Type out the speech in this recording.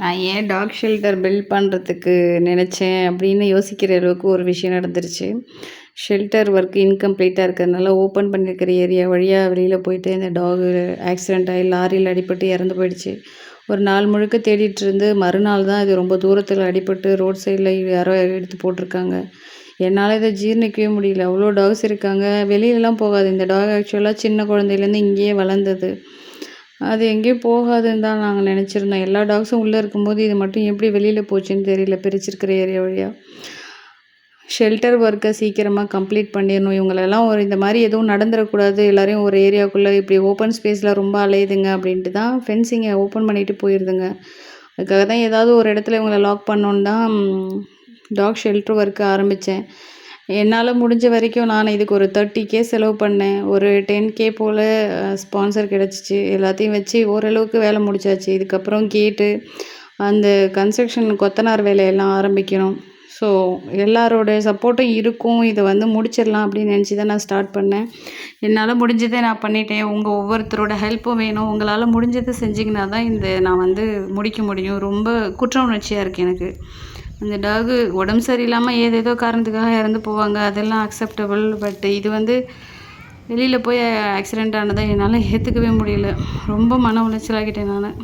நான் ஏன் talk shelter build பண்ணுறதுக்கு நினச்சேன் அப்படின்னு யோசிக்கிற அளவுக்கு ஒரு விஷயம் நடந்துருச்சு. ஷெல்டர் ஒர்க் இன்கம்ப்ளீட்டாக இருக்கிறதுனால ஓப்பன் பண்ணியிருக்கிற ஏரியா வழியாக வெளியில் போயிட்டு இந்த டாகு ஆக்சிடெண்ட் ஆகி லாரியில் அடிபட்டு இறந்து போயிடுச்சு. ஒரு நாள் முழுக்க தேடிட்டு இருந்து மறுநாள் தான் இது ரொம்ப தூரத்தில் அடிபட்டு ரோட் சைடில் யாரோ எடுத்து போட்டிருக்காங்க. என்னால் இதை ஜீர்ணிக்கவே முடியல. அவ்வளோ டாக்ஸ் இருக்காங்க, வெளியிலலாம் போகாது. இந்த டாக் ஆக்சுவலாக சின்ன குழந்தையிலேருந்து இங்கேயே வளர்ந்தது. அது எங்கேயும் போகாதுன்னு தான் நாங்கள் நினச்சிருந்தோம். எல்லா டாக்ஸும் உள்ளே இருக்கும்போது இது மட்டும் எப்படி வெளியில் போச்சுன்னு தெரியல, பிரிச்சிருக்கிற ஏரியா வழியாக. ஷெல்டர் ஒர்க்கை சீக்கிரமாக கம்ப்ளீட் பண்ணிடணும். இவங்களெல்லாம் இந்த மாதிரி எதுவும் நடந்துடக்கூடாது. எல்லோரையும் ஒரு ஏரியாவுக்குள்ளே இப்படி ஓப்பன் ஸ்பேஸில் ரொம்ப அலையுதுங்க அப்படின்ட்டு தான் ஃபென்சிங்கை ஓப்பன் பண்ணிவிட்டு போயிடுதுங்க. அதுக்காக தான் ஏதாவது ஒரு இடத்துல இவங்களை லாக் பண்ணோன்னு தான் டாக் ஷெல்டர் ஒர்க்கு ஆரம்பித்தேன். என்னால் முடிஞ்ச வரைக்கும் நான் இதுக்கு ஒரு 30K செலவு பண்ணேன். ஒரு 10K போல் ஸ்பான்சர் கிடச்சிச்சு. எல்லாத்தையும் வச்சு ஓரளவுக்கு வேலை முடிச்சாச்சு. இதுக்கப்புறம் கேட்டு அந்த கன்ஸ்ட்ரக்ஷன் கொத்தனார் வேலையெல்லாம் ஆரம்பிக்கணும். ஸோ எல்லாரோட சப்போர்ட்டும் இருக்கும். இதை முடிச்சிடலாம் அப்படின்னு நினச்சி தான் நான் ஸ்டார்ட் பண்ணேன். என்னால் முடிஞ்சதை நான் பண்ணிட்டேன். உங்கள் ஒவ்வொருத்தரோட ஹெல்ப்பும் வேணும். உங்களால் முடிஞ்சதை செஞ்சிங்கன்னா தான் நான் முடிக்க முடியும். ரொம்ப குற்ற உணர்ச்சியாக இருக்குது எனக்கு. அந்த டாகு உடம்பு சரியில்லாமல் ஏதேதோ காரணத்துக்காக இறந்து போவாங்க, அதெல்லாம் அக்செப்டபுள். பட் இது வெளியில் போய் ஆக்சிடெண்ட் ஆனதை என்னால் ஏற்றுக்கவே முடியல. ரொம்ப மன உளைச்சலாகிட்டேன் நான்.